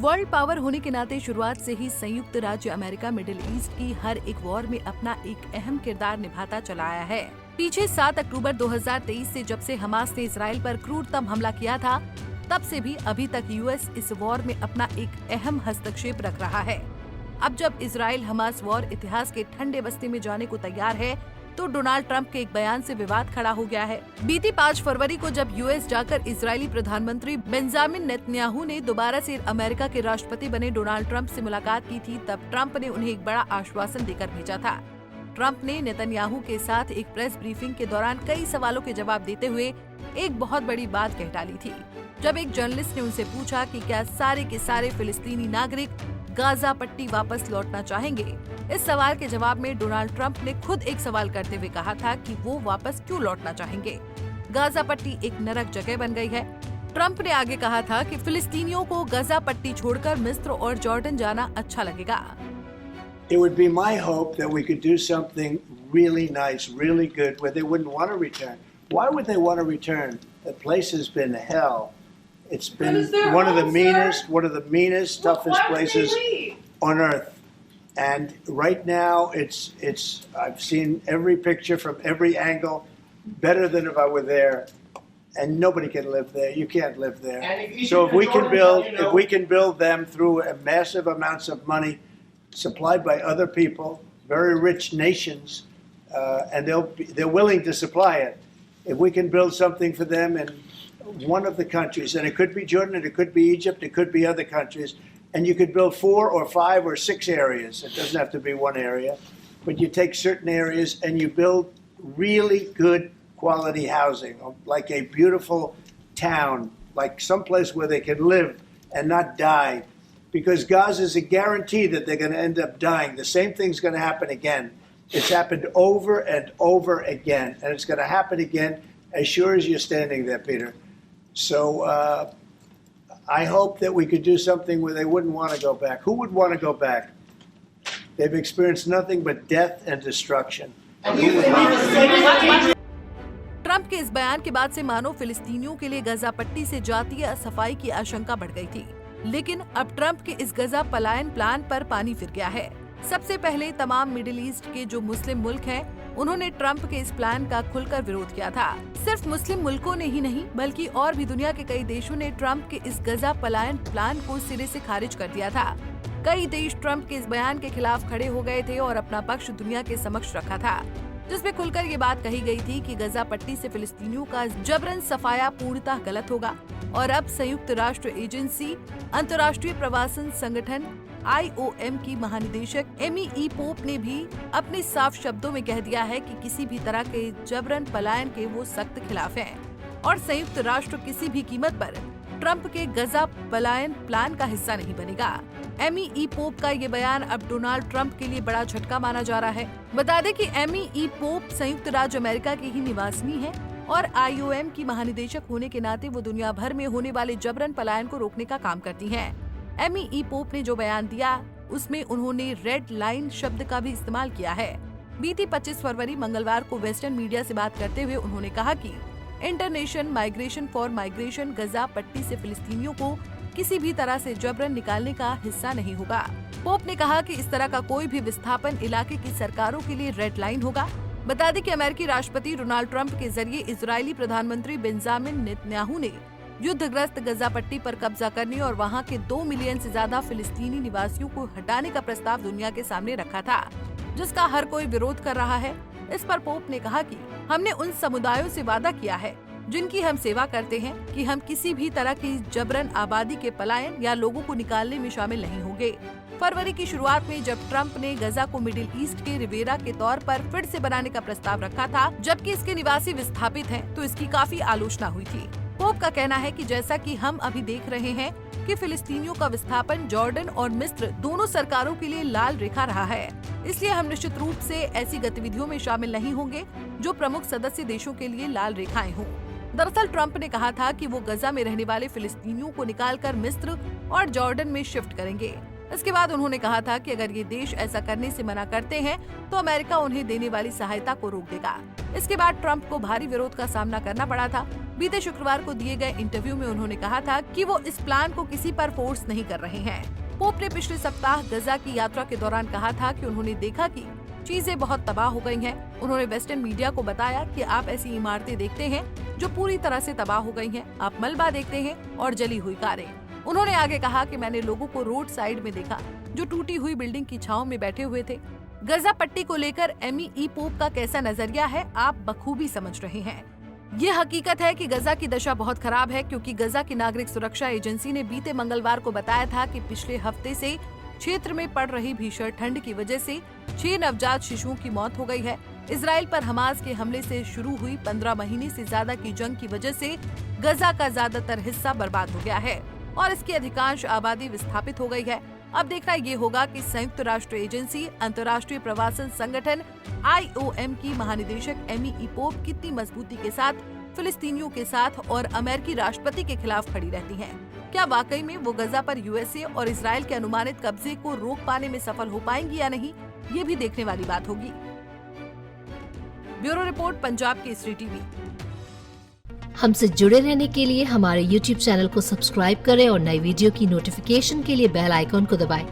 World power होने के नाते शुरुआत से ही संयुक्त राज्य अमेरिका मिडिल ईस्ट की हर एक वॉर में अपना एक अहम किरदार निभाता चला आया है। पीछे 7 अक्टूबर 2023 से जब से हमास ने इसराइल पर क्रूरतम हमला किया था, तब से भी अभी तक यूएस इस वॉर में अपना एक अहम हस्तक्षेप रख रहा है। अब जब इसराइल हमास वॉर इतिहास के ठंडे बस्ते में जाने को तैयार है, तो डोनाल्ड ट्रंप के एक बयान से विवाद खड़ा हो गया है। बीती 5 फरवरी को जब यूएस जाकर इजरायली प्रधानमंत्री बेंजामिन नेतन्याहू ने दोबारा से अमेरिका के राष्ट्रपति बने डोनाल्ड ट्रंप से मुलाकात की थी, तब ट्रंप ने उन्हें एक बड़ा आश्वासन देकर भेजा था। ट्रंप ने नेतन्याहू के साथ एक प्रेस ब्रीफिंग के दौरान कई सवालों के जवाब देते हुए एक बहुत बड़ी बात कह डाली थी। जब एक जर्नलिस्ट ने उनसे पूछा कि क्या सारे के सारे फिलिस्तीनी नागरिक गाजा पट्टी वापस लौटना चाहेंगे, इस सवाल के जवाब में डोनाल्ड ट्रंप ने खुद एक सवाल करते हुए कहा था कि वो वापस क्यों लौटना चाहेंगे। गाजा पट्टी एक नरक जगह बन गई है। ट्रंप ने आगे कहा था कि फिलिस्तीनियों को गाजा पट्टी छोड़कर मिस्र और जॉर्डन जाना अच्छा लगेगा। It would be my hope that we could do something really nice, really good, where they wouldn't want to return. Why would they want to return? The place has been hell. It's been one of the meanest, toughest places on earth. And right now, I've seen every picture from every angle, better than if I were there. And nobody can live there. You can't live there. So if we can build them through massive amounts of money supplied by other people, very rich nations, and they're willing to supply it. If we can build something for them in one of the countries, and it could be Jordan, and it could be Egypt, it could be other countries, and you could build 4 or 5 or 6 areas. It doesn't have to be one area, but you take certain areas and you build really good quality housing, like a beautiful town, like someplace where they can live and not die. Because Gaza is a guarantee that they're going to end up dying. The same thing's going to happen again. It's happened over and over again, and it's going to happen again as sure as you're standing there, Peter. So I hope that we could do something where they wouldn't want to go back. Who would want to go back? They've experienced nothing but death and destruction. Trump के इस बयान के बाद से मानो फिलिस्तीनियों के लिए गजा पट्टी से जातीय सफाई की आशंका बढ़ गई थी। लेकिन अब ट्रंप के इस गजा पलायन प्लान पर पानी फिर गया है। सबसे पहले तमाम मिडिल ईस्ट के जो मुस्लिम मुल्क हैं, उन्होंने ट्रंप के इस प्लान का खुलकर विरोध किया था। सिर्फ मुस्लिम मुल्कों ने ही नहीं, बल्कि और भी दुनिया के कई देशों ने ट्रंप के इस गजा पलायन प्लान को सिरे से खारिज कर दिया था। कई देश ट्रंप के इस बयान के खिलाफ खड़े हो गए थे और अपना पक्ष दुनिया के समक्ष रखा था, जिसमें खुलकर ये बात कही गई थी कि गजा पट्टी से फिलिस्तीनियों का जबरन सफाया पूर्णतः गलत होगा। और अब संयुक्त राष्ट्र एजेंसी, अंतर्राष्ट्रीय प्रवासन संगठन IOM की महानिदेशक एमी ई पोप ने भी अपने साफ शब्दों में कह दिया है कि किसी भी तरह के जबरन पलायन के वो सख्त खिलाफ हैं और संयुक्त राष्ट्र किसी भी कीमत पर ट्रंप के गजा पलायन प्लान का हिस्सा नहीं बनेगा। एमी ई पोप का ये बयान अब डोनाल्ड ट्रंप के लिए बड़ा झटका माना जा रहा है। बता दें कि एमी ई पोप संयुक्त राज्य अमेरिका की ही निवासिनी है और IOM की महानिदेशक होने के नाते वो दुनिया भर में होने वाले जबरन पलायन को रोकने का काम करती हैं। एमी ई पोप ने जो बयान दिया, उसमें उन्होंने रेड लाइन शब्द का भी इस्तेमाल किया है। बीती 25 फरवरी मंगलवार को वेस्टर्न मीडिया से बात करते हुए उन्होंने कहा कि इंटरनेशनल माइग्रेशन फॉर माइग्रेशन गजा पट्टी से फिलिस्तीनियों को किसी भी तरह से जबरन निकालने का हिस्सा नहीं होगा। पोप ने कहा कि इस तरह का कोई भी विस्थापन इलाके की सरकारों के लिए रेड लाइन होगा। बता दें कि अमेरिकी राष्ट्रपति डोनाल्ड ट्रंप के जरिए इजरायली प्रधानमंत्री बेंजामिन नेतन्याहू ने युद्धग्रस्त गजा पट्टी पर कब्जा करने और वहां के 2 मिलियन से ज्यादा फिलिस्तीनी निवासियों को हटाने का प्रस्ताव दुनिया के सामने रखा था, जिसका हर कोई विरोध कर रहा है। इस पर पोप ने कहा कि हमने उन समुदायों से वादा किया है जिनकी हम सेवा करते हैं कि हम किसी भी तरह की जबरन आबादी के पलायन या लोगों को निकालने में शामिल नहीं होंगे। फरवरी की शुरुआत में जब ट्रंप ने गजा को मिडिल ईस्ट के रिवेरा के तौर पर फिर से बनाने का प्रस्ताव रखा था, जबकि इसके निवासी विस्थापित हैं, तो इसकी काफी आलोचना हुई थी। पोप का कहना है कि जैसा कि हम अभी देख रहे हैं कि फिलिस्तीनियों का विस्थापन जॉर्डन और मिस्र दोनों सरकारों के लिए लाल रेखा रहा है, इसलिए हम निश्चित रूप से ऐसी गतिविधियों में शामिल नहीं होंगे जो प्रमुख सदस्य देशों के लिए लाल रेखाएं हों। दरअसल ट्रंप ने कहा था कि वो गजा में रहने वाले फिलिस्तीनियों को निकालकर मिस्र और जॉर्डन में शिफ्ट करेंगे। इसके बाद उन्होंने कहा था कि अगर ये देश ऐसा करने से मना करते हैं तो अमेरिका उन्हें देने वाली सहायता को रोक देगा। इसके बाद ट्रंप को भारी विरोध का सामना करना पड़ा था। बीते शुक्रवार को दिए गए इंटरव्यू में उन्होंने कहा था कि वो इस प्लान को किसी पर फोर्स नहीं कर रहे हैं। पोप ने पिछले सप्ताह गजा की यात्रा के दौरान कहा था कि उन्होंने देखा कि चीजें बहुत तबाह हो गई हैं। उन्होंने वेस्टर्न मीडिया को बताया कि आप ऐसी इमारतें देखते हैं जो पूरी तरह से तबाह हो गई हैं। आप मलबा देखते हैं और जली हुई कारें। उन्होंने आगे कहा कि मैंने लोगों को रोड साइड में देखा जो टूटी हुई बिल्डिंग की छांव में बैठे हुए थे। गजा पट्टी को लेकर एमई पोप का कैसा नजरिया है आप बखूबी समझ रहे हैं। ये हकीकत है कि गजा की दशा बहुत खराब है, क्योंकि गजा की नागरिक सुरक्षा एजेंसी ने बीते मंगलवार को बताया था कि पिछले हफ्ते से क्षेत्र में पड़ रही भीषण ठंड की वजह से 6 नवजात शिशुओं की मौत हो गई है। इजराइल पर हमास के हमले से शुरू हुई 15 महीने से ज्यादा की जंग की वजह से गजा का ज्यादातर हिस्सा बर्बाद हो गया है और इसकी अधिकांश आबादी विस्थापित हो गई है। अब देखना ये होगा कि संयुक्त राष्ट्र एजेंसी, अंतर्राष्ट्रीय प्रवासन संगठन IOM की महानिदेशक एमी पोप कितनी मजबूती के साथ फिलिस्तीनियों के साथ और अमेरिकी राष्ट्रपति के खिलाफ खड़ी रहती हैं। क्या वाकई में वो गजा पर यूएसए और इजराइल के अनुमानित कब्जे को रोक पाने में सफल हो पाएंगी या नहीं, ये भी देखने वाली बात होगी। Bureau report, Punjab Kesari TV. हमसे जुड़े रहने के लिए हमारे YouTube चैनल को सब्सक्राइब करें और नई वीडियो की नोटिफिकेशन के लिए बेल आइकॉन को दबाएं।